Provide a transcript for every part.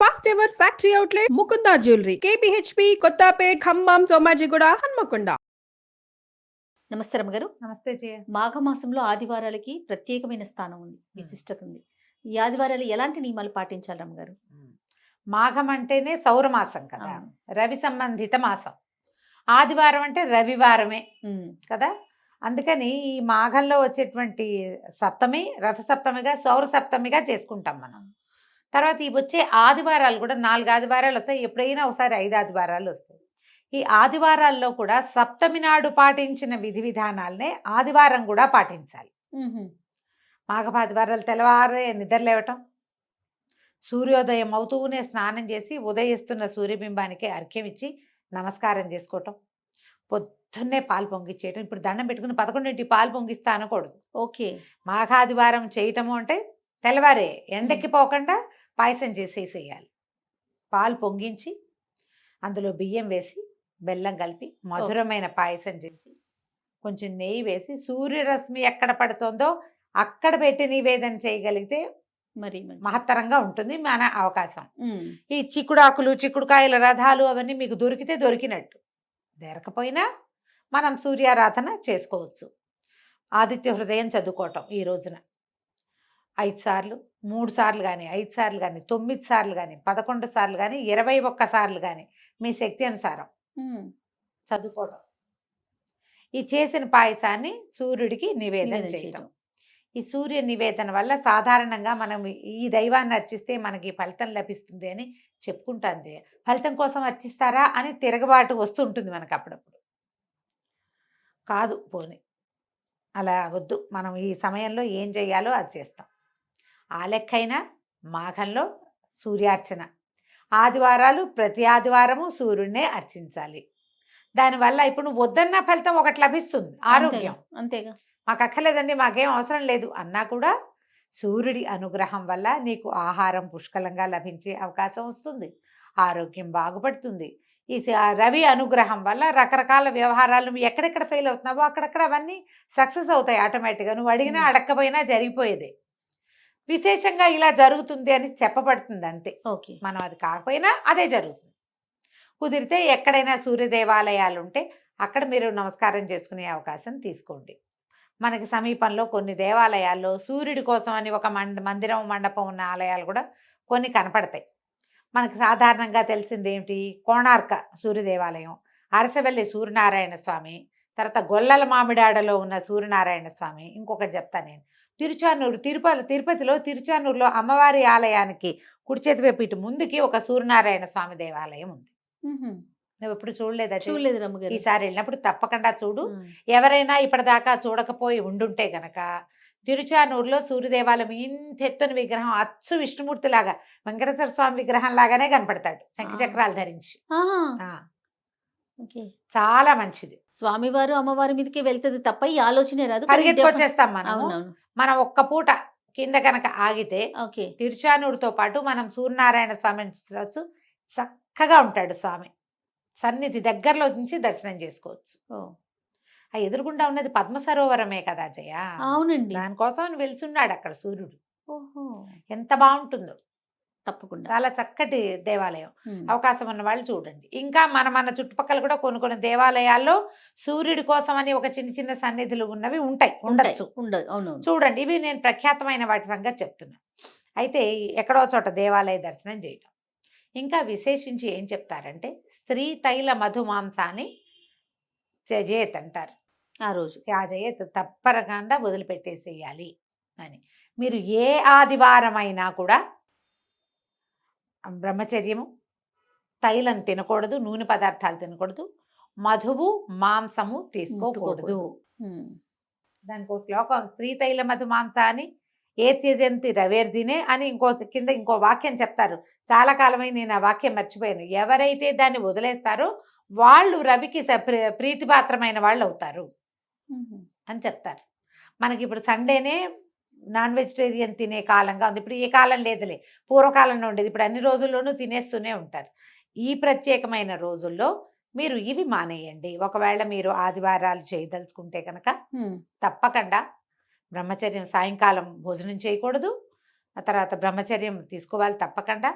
First ever factory outlet Mukunda jewellery KPHB Kothapet Khammam Somajiguda Hanamkonda. నమస్తే రమ్మగారు. నమస్తే జయ. మాఘమాసంలో ఆదివారాలకి ప్రత్యేకమైన స్థానం ఉంది, విశిష్టత ఉంది. ఈ ఆదివారాలు ఎలాంటి నియమాలు పాటించాలి రమ్మగారు? మాఘం అంటేనే సౌరమాసం కదా, అవును. రవి సంబంధిత మాసం. ఆదివారం అంటే రవివారమే కదా, అందుకని ఈ మాఘంలో వచ్చేటువంటి సప్తమి రథ సప్తమిగా సౌర సప్తమిగా చేసుకుంటాం మనం. తర్వాత ఈ వచ్చే ఆదివారాలు కూడా 4 ఆదివారాలు వస్తాయి, ఎప్పుడైనా ఒకసారి 5 ఆదివారాలు వస్తాయి. ఈ ఆదివారాల్లో కూడా సప్తమి నాడు పాటించిన విధి విధానాలనే ఆదివారం కూడా పాటించాలి. మాఘపాదివారాలు తెల్లవారే నిద్రలేవటం, సూర్యోదయం అవుతూనే స్నానం చేసి ఉదయిస్తున్న సూర్యబింబానికి అర్ఘ్యం ఇచ్చి నమస్కారం చేసుకోవటం, పొద్దున్నే పాలు పొంగిచ్చేయటం. ఇప్పుడు దండం పెట్టుకుని 11ంటికి పాలు పొంగిస్తా అనకూడదు. ఓకే. మాఘాదివారం చేయటము అంటే తెల్లవారే ఎండకి పోకుండా పాయసం చేసేసేయాలి. పాలు పొంగించి అందులో బియ్యం వేసి బెల్లం కలిపి మధురమైన పాయసం చేసి కొంచెం నెయ్యి వేసి సూర్యరశ్మి ఎక్కడ పడుతుందో అక్కడ పెట్టి నివేదన చేయగలిగితే మరి మహత్తరంగా ఉంటుంది మన అవకాశం. ఈ చిక్కుడాకులు చిక్కుడుకాయల రథాలు అవన్నీ మీకు దొరికితే దొరికినట్టు, దొరకపోయినా మనం సూర్యారాధన చేసుకోవచ్చు. ఆదిత్య హృదయం చదువుకోవటం ఈ రోజున 5 సార్లు, 3 సార్లు కానీ 5 సార్లు కానీ 9 సార్లు కానీ 11 సార్లు కానీ 21 సార్లు కానీ మీ శక్తి అనుసారం చదువుకోవడం. ఈ చేసిన పాయసాన్ని సూర్యుడికి నివేదన చేయటం. ఈ సూర్య నివేదన వల్ల సాధారణంగా మనం ఈ దైవాన్ని అర్చిస్తే మనకి ఫలితం లభిస్తుంది అని చెప్పుకుంటాం. ఫలితం కోసం అర్చిస్తారా అని తిరగబాటు వస్తుంటుంది మనకు అప్పుడప్పుడు. కాదు, పోని అలా వద్దు, మనం ఈ సమయంలో ఏం చేయాలో అది చేస్తాం. ఆ లెక్కైనా మాఘంలో సూర్యార్చన, ఆదివారాలు ప్రతి ఆదివారము సూర్యుడినే అర్చించాలి. దానివల్ల ఇప్పుడు నువ్వు వద్దన్న ఫలితం ఒకటి లభిస్తుంది, ఆరోగ్యం. అంతేగా, మాకు అక్కర్లేదండి, మాకేం అవసరం లేదు అన్నా కూడా సూర్యుడి అనుగ్రహం వల్ల నీకు ఆహారం పుష్కలంగా లభించే అవకాశం వస్తుంది, ఆరోగ్యం బాగుపడుతుంది. ఈ రవి అనుగ్రహం వల్ల రకరకాల వ్యవహారాలు నువ్వు ఎక్కడెక్కడ ఫెయిల్ అవుతున్నావో అక్కడక్కడ అవన్నీ సక్సెస్ అవుతాయి ఆటోమేటిక్గా. నువ్వు అడిగినా అడగకపోయినా జరిగిపోయేదే. విశేషంగా ఇలా జరుగుతుంది అని చెప్పబడుతుంది అంతే. ఓకే. మనం అది కాకపోయినా అదే జరుగుతుంది. కుదిరితే ఎక్కడైనా సూర్య దేవాలయాలు ఉంటే అక్కడ మీరు నమస్కారం చేసుకునే అవకాశం తీసుకోండి. మనకి సమీపంలో కొన్ని దేవాలయాల్లో సూర్యుడి కోసం అని ఒక మందిరం మండపం ఉన్న ఆలయాలు కూడా కొన్ని కనపడతాయి. మనకు సాధారణంగా తెలిసింది ఏమిటి, కోణార్క సూర్య దేవాలయం, అరసవెల్లి సూర్యనారాయణ స్వామి, తర్వాత గొల్లల మామిడాడలో ఉన్న సూర్యనారాయణ స్వామి. ఇంకొకటి చెప్తాను నేను, తిరుచానూరు తిరుపతిలో తిరుచానూరులో అమ్మవారి ఆలయానికి కుడి చేతి వైపు ఇటు ముందుకి ఒక సూర్యనారాయణ స్వామి దేవాలయం ఉంది. నువ్వు ఎప్పుడు చూడలేదా? చూడలేదు రమ్మగారు. ఈసారి వెళ్ళినప్పుడు తప్పకుండా చూడు. ఎవరైనా ఇప్పటిదాకా చూడకపోయి ఉండుంటే గనక తిరుచానూరులో సూర్యదేవాలయం ఇంత ఎత్తున విగ్రహం, అచ్చు విష్ణుమూర్తి లాగా వెంకటేశ్వర స్వామి విగ్రహం లాగానే కనపడతాడు, శంఖచక్రాలు ధరించి. చాలా మంచిది. స్వామివారు అమ్మవారి మీదకి వెళ్తుంది తప్ప ఈ ఆలోచనే రాదు, పరిగెత్తుకొచ్చేస్తాం మనం. అవునవును. మనం ఒక్క పూట కింద కనుక ఆగితే తిరుచానూరుతో పాటు మనం సూర్యనారాయణ స్వామిని చూడవచ్చు. చక్కగా ఉంటాడు స్వామి, సన్నిధి దగ్గరలో నుంచి దర్శనం చేసుకోవచ్చు. ఆ ఎదురుగుండా ఉన్నది పద్మ సరోవరమే కదా జయ. అవునండి, దానికోసం వెలుసున్నాడు అక్కడ సూర్యుడు. ఓహో, ఎంత బాగుంటుందో. తప్పకుండా చాలా చక్కటి దేవాలయం. అవకాశం ఉన్న వాళ్ళు చూడండి. ఇంకా మన చుట్టుపక్కల కూడా కొన్ని దేవాలయాల్లో సూర్యుడి కోసం అని ఒక చిన్న చిన్న సన్నిధులు ఉన్నవి ఉండొచ్చు. అవును, చూడండి. ఇవి నేను ప్రఖ్యాతమైన వాటి సంగతి చెప్తున్నా. అయితే ఎక్కడో చోట దేవాలయ దర్శనం చేయటం. ఇంకా విశేషించి ఏం చెప్తారంటే, స్త్రీ తైల మధుమాంసాన్ని త్యజేత్ అంటారు. ఆ రోజు త్యాజేత్ తప్పరకుండా వదిలిపెట్టేసేయాలి అని. మీరు ఏ ఆదివారం అయినా కూడా బ్రహ్మచర్యము, తైలం తినకూడదు, నూనె పదార్థాలు తినకూడదు, మధువు మాంసము తీసుకోకూడదు. దానికి ఒక శ్లోకం, స్త్రీ తైల మధుమాంస అని ఏ త్యజంతి రవేర్దినే అని కింద ఇంకో వాక్యం చెప్తారు. చాలా కాలమై నేను ఆ వాక్యం మర్చిపోయాను. ఎవరైతే దాన్ని వదిలేస్తారో వాళ్ళు రవికి ప్రీతిపాత్రమైన వాళ్ళు అవుతారు అని చెప్తారు. మనకి ఇప్పుడు సండేనే నాన్ వెజిటేరియన్ తినే కాలంగా ఉంది. ఇప్పుడు ఏ కాలం లేదులే, పూర్వకాలంలో ఉండేది. ఇప్పుడు అన్ని రోజుల్లోనూ తినేస్తూనే ఉంటారు. ఈ ప్రత్యేకమైన రోజుల్లో మీరు ఇవి మానేయండి. ఒకవేళ మీరు ఆదివారాలు చేయదలుచుకుంటే కనుక తప్పకుండా బ్రహ్మచర్యం, సాయంకాలం భోజనం చేయకూడదు, ఆ తర్వాత బ్రహ్మచర్యం తీసుకోవాలి తప్పకుండా.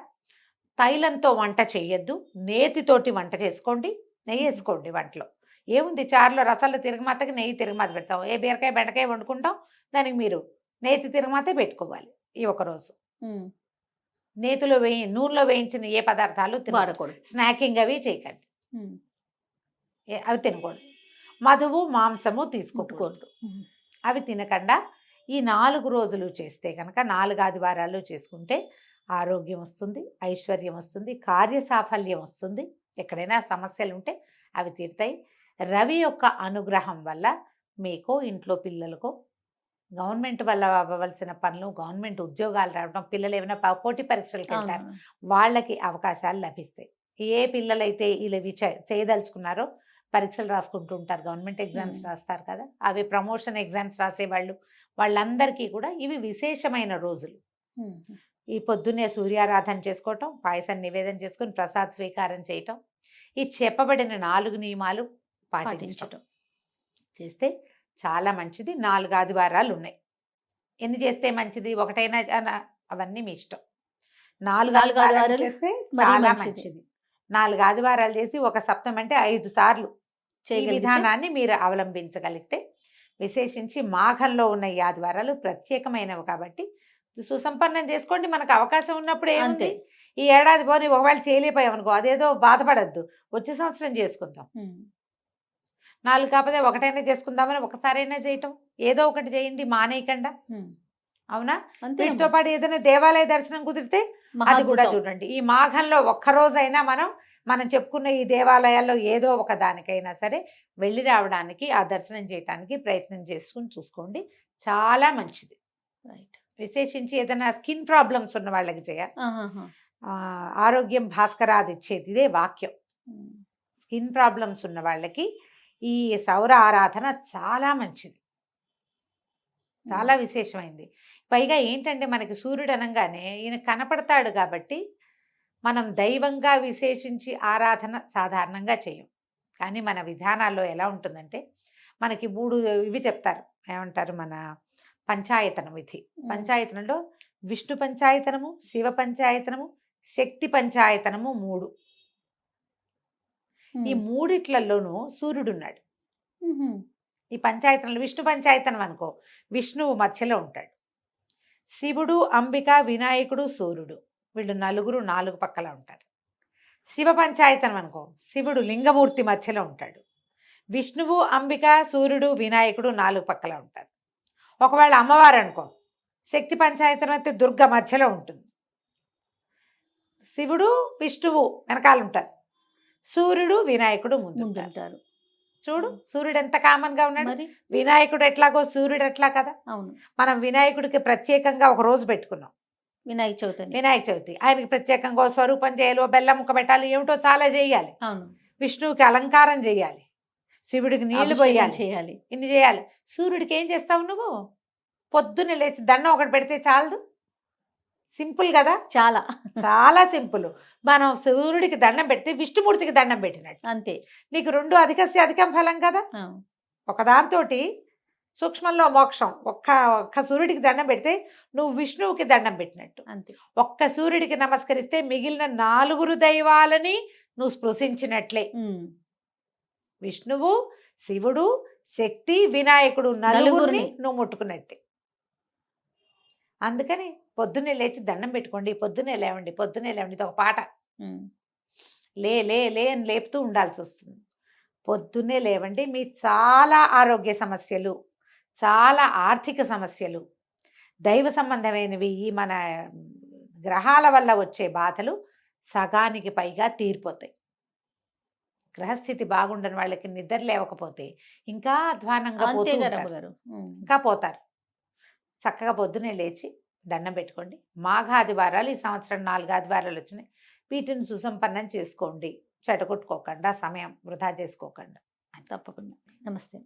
తైలంతో వంట చేయొద్దు, నేతితోటి వంట చేసుకోండి, నెయ్యి వేసుకోండి వంటలో. ఏముంది, చారులో రసాలు తిరగమాతకి నెయ్యి తిరగమాత పెడతాం, ఏ బీరకాయ బెండకాయ వండుకుంటాం, దానికి మీరు నేతి తిరగమాతే పెట్టుకోవాలి. ఈ ఒకరోజు నేతిలో నూనెలో వేయించిన ఏ పదార్థాలు వాడకూడదు. స్నాకింగ్ అవి చేయకండి, అవి తినకూడదు. మధువు మాంసము తీసుకోకూడదు, అవి తినకుండా ఈ 4 రోజులు చేస్తే కనుక 4 ఆదివారాలు చేసుకుంటే ఆరోగ్యం వస్తుంది, ఐశ్వర్యం వస్తుంది, కార్యసాఫల్యం వస్తుంది. ఎక్కడైనా సమస్యలు ఉంటే అవి తీరుతాయి. రవి యొక్క అనుగ్రహం వల్ల మీకు ఇంట్లో పిల్లలకు గవర్నమెంట్ వల్ల అవ్వవలసిన పనులు, గవర్నమెంట్ ఉద్యోగాలు రావడం, పిల్లలు ఏమైనా పోటీ పరీక్షలకు వెళ్తారు, వాళ్ళకి అవకాశాలు లభిస్తాయి. ఏ పిల్లలైతే ఇలా చేయదలుచుకున్నారో పరీక్షలు రాసుకుంటూ ఉంటారు, గవర్నమెంట్ ఎగ్జామ్స్ రాస్తారు కదా, అవి ప్రమోషన్ ఎగ్జామ్స్ రాసేవాళ్ళు, వాళ్ళందరికీ కూడా ఇవి విశేషమైన రోజులు. ఈ పొద్దున్నే సూర్యారాధన చేసుకోవటం, పాయసం నివేదన చేసుకుని ప్రసాద్ స్వీకారం చేయటం, ఈ చెప్పబడిన 4 నియమాలు పాటించటం చేస్తే చాలా మంచిది. 4 ఆదివారాలు ఉన్నాయి. ఎన్ని చేస్తే మంచిది, ఒకటైనా అవన్నీ మీ ఇష్టం. 4 ఆదివారాలు చేస్తే చాలా మంచిది. 4 ఆదివారాలు చేసి ఒక సప్తమి అంటే 5 సార్లు ఈ విధానాన్ని మీరు అవలంబించగలిగితే, విశేషించి మాఘంలో ఉన్న ఈ ఆదివారాలు ప్రత్యేకమైనవి కాబట్టి సుసంపన్నం చేసుకోండి. మనకు అవకాశం ఉన్నప్పుడు ఏముంది, ఈ ఏడాది పోనీ ఒకవేళ చేయలేకపోయామనుకో, అదేదో బాధపడద్దు, వచ్చే సంవత్సరం చేసుకుందాం. 4 కాకపోతే ఒకటైనా చేసుకుందామని ఒకసారైనా చేయటం, ఏదో ఒకటి చేయండి, మానేయకుండా. అవునా? వీటితో పాటు ఏదైనా దేవాలయ దర్శనం కుదిరితే అది కూడా చూడండి. ఈ మాఘంలో ఒక్కరోజైనా మనం చెప్పుకున్న ఈ దేవాలయాల్లో ఏదో ఒక దానికైనా సరే వెళ్ళి రావడానికి, ఆ దర్శనం చేయడానికి ప్రయత్నం చేసుకుని చూసుకోండి, చాలా మంచిది. రైట్. విశేషించి ఏదైనా స్కిన్ ప్రాబ్లమ్స్ ఉన్న వాళ్ళకి ఆరోగ్యం భాస్కరాది ఇచ్చేది ఇదే వాక్యం. స్కిన్ ప్రాబ్లమ్స్ ఉన్న వాళ్ళకి ఈ సౌర ఆరాధన చాలా మంచిది, చాలా విశేషమైంది. పైగా ఏంటంటే మనకి సూర్యుడు అనగానే ఈయన కనపడతాడు కాబట్టి మనం దైవంగా విశేషించి ఆరాధన సాధారణంగా చేయం. కానీ మన విధానాల్లో ఎలా ఉంటుందంటే, మనకి 3 ఇవి చెప్తారు, ఏమంటారు, మన పంచాయతన విధి. పంచాయతనంలో విష్ణు పంచాయతనము, శివ పంచాయతనము, శక్తి పంచాయతనము 3. ఈ 3ట్లలోనూ సూర్యుడున్నాడు. ఈ పంచాయతనంలో విష్ణు పంచాయతనం అనుకో, విష్ణువు మధ్యలో ఉంటాడు. శివుడు, అంబిక, వినాయకుడు, సూర్యుడు, వీళ్ళు 4 పక్కల ఉంటారు. శివ పంచాయతనం అనుకో, శివుడు లింగమూర్తి మధ్యలో ఉంటాడు. విష్ణువు, అంబిక, సూర్యుడు, వినాయకుడు 4 పక్కల ఉంటారు. ఒకవేళ అమ్మవారు అనుకో, శక్తి పంచాయతనం అయితే దుర్గ మధ్యలో ఉంటుంది. శివుడు, విష్ణువు వెనకాల ఉంటారు, సూర్యుడు, వినాయకుడు ముందు ఉంటారు. చూడు, సూర్యుడు ఎంత కామన్ గా ఉన్నాడు, వినాయకుడు ఎట్లాగో సూర్యుడు ఎట్లా కదా. అవును. మనం వినాయకుడికి ప్రత్యేకంగా ఒక రోజు పెట్టుకున్నాం, వినాయక చవితి. ఆయనకి ప్రత్యేకంగా స్వరూపం చేయాలి, బెల్లం ముక్క పెట్టాలి, ఏమిటో చాలా చేయాలి. అవును. విష్ణువుకి అలంకారం చేయాలి, శివుడికి నీళ్లు పోయాలి, ఇన్ని చేయాలి. సూర్యుడికి ఏం చేస్తావు నువ్వు? పొద్దున్నే లేచి దండం ఒకటి పెడితే చాలదు. సింపుల్ కదా, చాలా చాలా సింపుల్. మనం సూర్యుడికి దండం పెడితే విష్ణుమూర్తికి దండం పెట్టినట్టు అంతే. నీకు 2 అధికం ఫలం కదా. ఒకదాంతో సూక్ష్మంలో మోక్షం. ఒక్క సూర్యుడికి దండం పెడితే నువ్వు విష్ణువుకి దండం పెట్టినట్టు అంతే. ఒక్క సూర్యుడికి నమస్కరిస్తే మిగిలిన 4 దైవాలని నువ్వు స్పృశించినట్లే. విష్ణువు, శివుడు, శక్తి, వినాయకుడు 4 నువ్వు ముట్టుకున్నట్టే. అందుకని పొద్దున్నే లేచి దండం పెట్టుకోండి, పొద్దున్నే లేవండి, ఇది ఒక పాట. లే లే లే అని లేపుతూ ఉండాల్సి వస్తుంది. పొద్దున్నే లేవండి. మీ చాలా ఆరోగ్య సమస్యలు, చాలా ఆర్థిక సమస్యలు, దైవ సంబంధమైనవి, ఈ మన గ్రహాల వల్ల వచ్చే బాధలు సగానికి పైగా తీరిపోతాయి. గ్రహస్థితి బాగుండని వాళ్ళకి నిద్ర లేవకపోతే ఇంకా అధ్వానంగా ఇంకా పోతారు. చక్కగా పొద్దునే లేచి దండం పెట్టుకోండి. మాఘాదివారాలు ఈ సంవత్సరం 4 ఆదివారాలు వచ్చినాయి, వీటిని సుసంపన్నం చేసుకోండి, చెడగొట్టుకోకుండా, సమయం వృధా చేసుకోకుండా. తప్పకుండా. నమస్తే.